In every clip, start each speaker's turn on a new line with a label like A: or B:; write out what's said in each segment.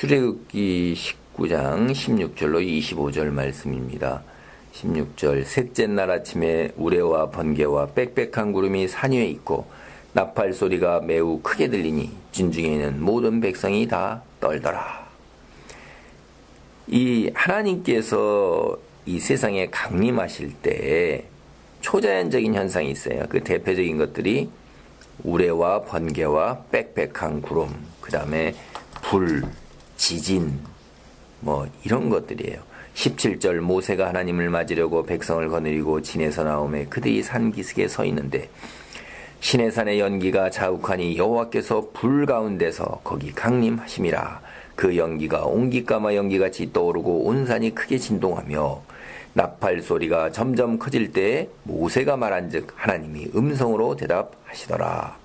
A: 출애굽기 19장 16절로 25절 말씀입니다. 16절 셋째 날 아침에 우레와 번개와 빽빽한 구름이 산 위에 있고 나팔 소리가 매우 크게 들리니 진중에 있는 모든 백성이 다 떨더라. 이 하나님께서 이 세상에 강림하실 때 초자연적인 현상이 있어요. 그 대표적인 것들이 우레와 번개와 빽빽한 구름, 그 다음에 불, 지진, 이런 것들이에요. 17절 모세가 하나님을 맞으려고 백성을 거느리고 진에서 나오매 그들이 산 기슭에 서 있는데 시내산의 연기가 자욱하니 여호와께서 불 가운데서 거기 강림하심이라. 그 연기가 옹기까마 연기같이 떠오르고 온 산이 크게 진동하며 나팔 소리가 점점 커질 때 모세가 말한즉 하나님이 음성으로 대답하시더라.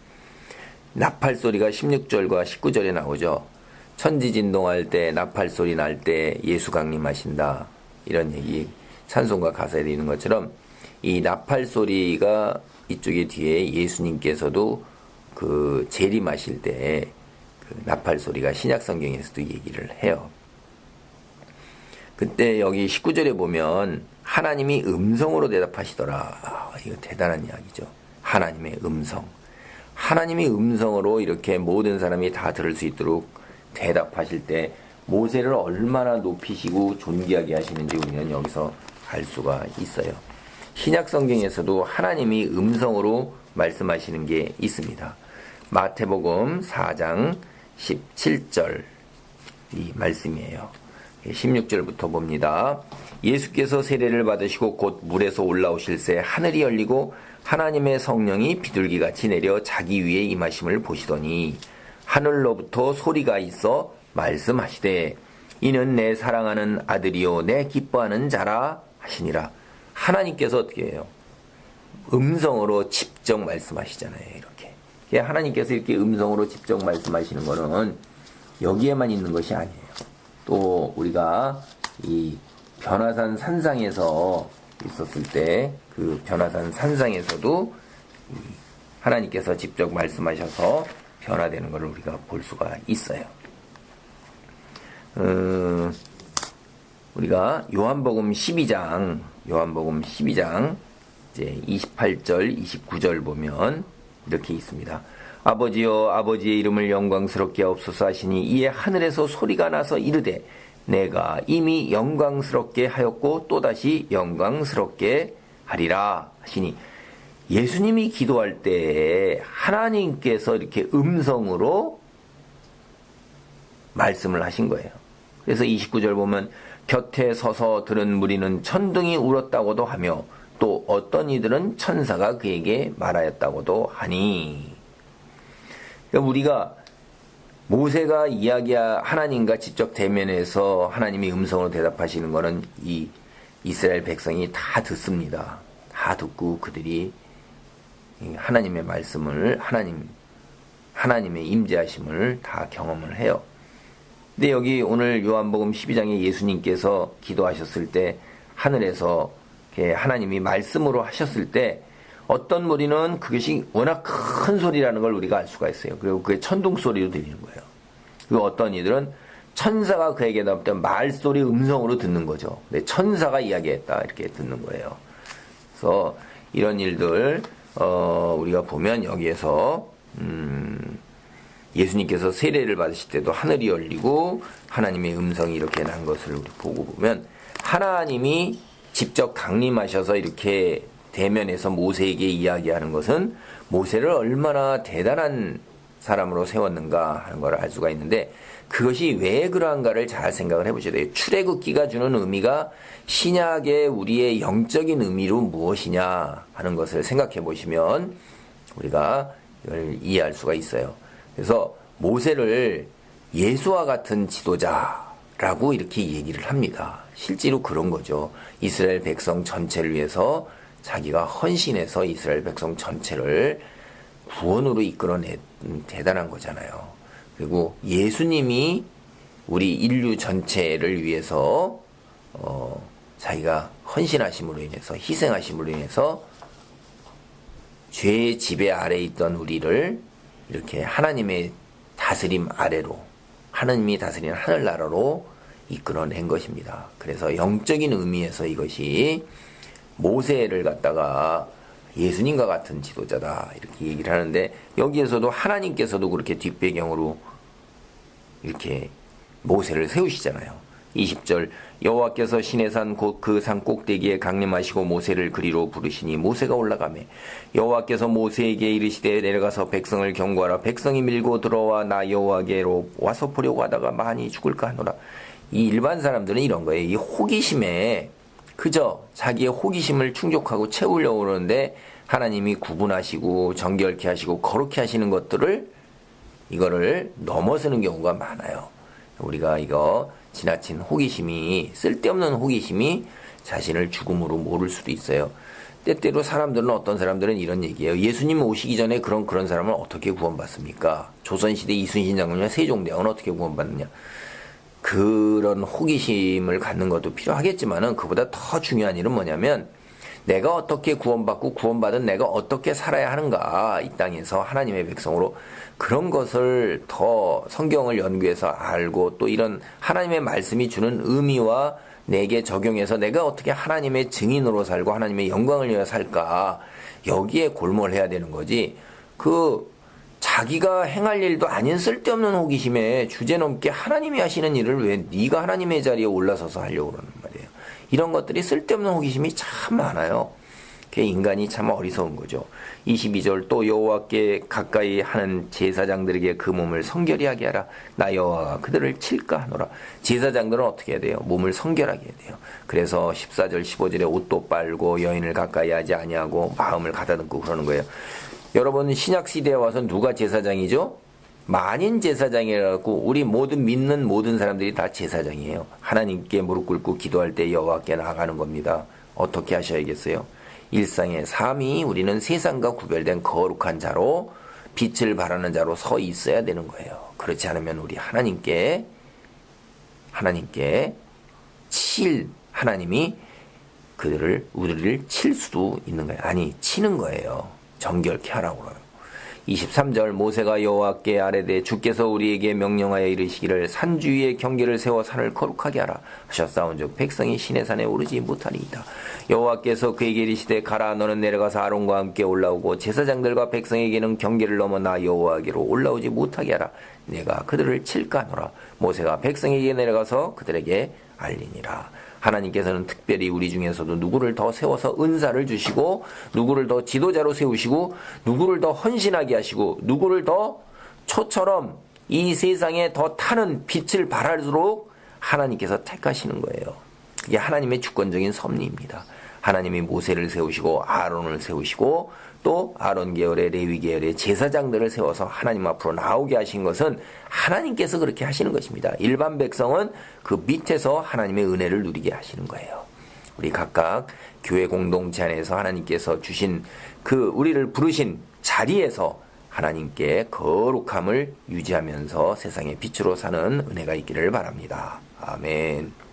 A: 나팔 소리가 16절과 19절에 나오죠. 천지진동할 때 나팔 소리 날 때 예수 강림하신다, 이런 얘기 찬송가 가사에 있는 것처럼 이 나팔 소리가 이쪽에 뒤에 예수님께서도 그 재림하실 때 그 나팔 소리가 신약 성경에서도 얘기를 해요. 그때 여기 19절에 보면 하나님이 음성으로 대답하시더라. 이거 대단한 이야기죠. 하나님의 음성. 하나님이 음성으로 이렇게 모든 사람이 다 들을 수 있도록 대답하실 때 모세를 얼마나 높이시고 존귀하게 하시는지 우리는 여기서 알 수가 있어요. 신약 성경에서도 하나님이 음성으로 말씀하시는 게 있습니다. 마태복음 4장 17절 이 말씀이에요. 16절부터 봅니다. 예수께서 세례를 받으시고 곧 물에서 올라오실새 하늘이 열리고 하나님의 성령이 비둘기같이 내려 자기 위에 임하심을 보시더니 하늘로부터 소리가 있어 말씀하시되 이는 내 사랑하는 아들이요 내 기뻐하는 자라 하시니라. 하나님께서 어떻게 해요? 음성으로 직접 말씀하시잖아요. 이렇게 하나님께서 이렇게 음성으로 직접 말씀하시는 거는 여기에만 있는 것이 아니에요. 또 우리가 이 변화산 산상에서 있었을 때 그 변화산 산상에서도 하나님께서 직접 말씀하셔서 변화되는 것을 우리가 볼 수가 있어요. 우리가 요한복음 12장 이제 28절, 29절 보면 이렇게 있습니다. 아버지여 아버지의 이름을 영광스럽게 하옵소서 하시니 이에 하늘에서 소리가 나서 이르되 내가 이미 영광스럽게 하였고 또다시 영광스럽게 하리라 하시니 예수님이 기도할 때 하나님께서 이렇게 음성으로 말씀을 하신 거예요. 그래서 29절 보면 곁에 서서 들은 무리는 천둥이 울었다고도 하며 또 어떤 이들은 천사가 그에게 말하였다고도 하니. 그러니까 우리가 모세가 하나님과 직접 대면해서 하나님이 음성으로 대답하시는 것은 이 이스라엘 백성이 다 듣습니다. 다 듣고 그들이 하나님의 말씀을 하나님의 임재하심을 다 경험을 해요. 근데 여기 오늘 요한복음 12장에 예수님께서 기도하셨을 때 하늘에서 하나님이 말씀으로 하셨을 때 어떤 무리는 그것이 워낙 큰 소리라는 걸 우리가 알 수가 있어요. 그리고 그게 천둥 소리로 들리는 거예요. 그리고 어떤 이들은 천사가 그에게 나왔던 말소리 음성으로 듣는 거죠. 근데 천사가 이야기했다 이렇게 듣는 거예요. 그래서 이런 일들 우리가 보면 여기에서 예수님께서 세례를 받으실 때도 하늘이 열리고 하나님의 음성이 이렇게 난 것을 우리 보고 보면 하나님이 직접 강림하셔서 이렇게 대면해서 모세에게 이야기하는 것은 모세를 얼마나 대단한 사람으로 세웠는가 하는 걸 알 수가 있는데 그것이 왜 그러한가를 잘 생각을 해보셔야 돼요. 출애굽기가 주는 의미가 신약의 우리의 영적인 의미로 무엇이냐 하는 것을 생각해 보시면 우리가 이걸 이해할 수가 있어요. 그래서 모세를 예수와 같은 지도자라고 이렇게 얘기를 합니다. 실제로 그런 거죠. 이스라엘 백성 전체를 위해서 자기가 헌신해서 이스라엘 백성 전체를 구원으로 이끌어낸 대단한 거잖아요. 그리고 예수님이 우리 인류 전체를 위해서 자기가 헌신하심으로 인해서 희생하심으로 인해서 죄의 지배 아래에 있던 우리를 이렇게 하나님의 다스림 아래로 하느님이 다스리는 하늘나라로 이끌어낸 것입니다. 그래서 영적인 의미에서 이것이 모세를 갖다가 예수님과 같은 지도자다 이렇게 얘기를 하는데, 여기에서도 하나님께서도 그렇게 뒷배경으로 이렇게 모세를 세우시잖아요. 20절 여호와께서 시내산 곧 그 산 꼭대기에 강림하시고 모세를 그리로 부르시니 모세가 올라가매 여호와께서 모세에게 이르시되 내려가서 백성을 경고하라. 백성이 밀고 들어와 나 여호와께로 와서 보려고 하다가 많이 죽을까 하노라. 이 일반 사람들은 이런 거예요. 이 호기심에 그저 자기의 호기심을 충족하고 채우려고 그러는데 하나님이 구분하시고 정결케 하시고 거룩케 하시는 것들을 이거를 넘어서는 경우가 많아요. 우리가 이거 지나친 호기심이, 쓸데없는 호기심이 자신을 죽음으로 모를 수도 있어요. 때때로 사람들은, 어떤 사람들은 이런 얘기예요. 예수님 오시기 전에 그런 사람은 어떻게 구원받습니까? 조선시대 이순신 장군이나 세종대왕은 어떻게 구원받느냐? 그런 호기심을 갖는 것도 필요하겠지만은 그보다 더 중요한 일은 뭐냐면 내가 어떻게 구원받고 구원받은 내가 어떻게 살아야 하는가, 이 땅에서 하나님의 백성으로 그런 것을 더 성경을 연구해서 알고 또 이런 하나님의 말씀이 주는 의미와 내게 적용해서 내가 어떻게 하나님의 증인으로 살고 하나님의 영광을 위해 살까, 여기에 골몰 해야 되는 거지. 자기가 행할 일도 아닌 쓸데없는 호기심에 주제넘게 하나님이 하시는 일을 왜 네가 하나님의 자리에 올라서서 하려고 그러는 말이에요. 이런 것들이 쓸데없는 호기심이 참 많아요. 인간이 참 어리석은 거죠. 22절 또 여호와께 가까이 하는 제사장들에게 그 몸을 성결히 하게 하라. 나 여호와가 그들을 칠까 하노라. 제사장들은 어떻게 해야 돼요? 몸을 성결하게 해야 돼요. 그래서 14절 15절에 옷도 빨고 여인을 가까이 하지 아니하고 마음을 가다듬고 그러는 거예요. 여러분, 신약시대에 와서 누가 제사장이죠? 만인 제사장이라고, 우리 모든 믿는 모든 사람들이 다 제사장이에요. 하나님께 무릎 꿇고 기도할 때 여호와께 나아가는 겁니다. 어떻게 하셔야겠어요? 일상의 삶이 우리는 세상과 구별된 거룩한 자로, 빛을 발하는 자로 서 있어야 되는 거예요. 그렇지 않으면 우리 하나님께 하나님이 우리를 칠 수도 있는 거예요. 아니, 치는 거예요. 정결케 하라고 그래요. 23절 모세가 여호와께 아뢰되 주께서 우리에게 명령하여 이르시기를 산 주위에 경계를 세워 산을 거룩하게 하라 하셨사온즉 백성이 시내산에 오르지 못하리이다. 여호와께서 그에게 이르시되 가라. 너는 내려가서 아론과 함께 올라오고 제사장들과 백성에게는 경계를 넘어 나 여호와께로 올라오지 못하게 하라. 내가 그들을 칠까 하노라. 모세가 백성에게 내려가서 그들에게 알리니라. 하나님께서는 특별히 우리 중에서도 누구를 더 세워서 은사를 주시고, 누구를 더 지도자로 세우시고, 누구를 더 헌신하게 하시고, 누구를 더 초처럼 이 세상에 더 타는 빛을 발하도록 하나님께서 택하시는 거예요. 이게 하나님의 주권적인 섭리입니다. 하나님이 모세를 세우시고 아론을 세우시고 또 아론 계열의 레위 계열의 제사장들을 세워서 하나님 앞으로 나오게 하신 것은 하나님께서 그렇게 하시는 것입니다. 일반 백성은 그 밑에서 하나님의 은혜를 누리게 하시는 거예요. 우리 각각 교회 공동체 안에서 하나님께서 주신 우리를 부르신 자리에서 하나님께 거룩함을 유지하면서 세상의 빛으로 사는 은혜가 있기를 바랍니다. 아멘.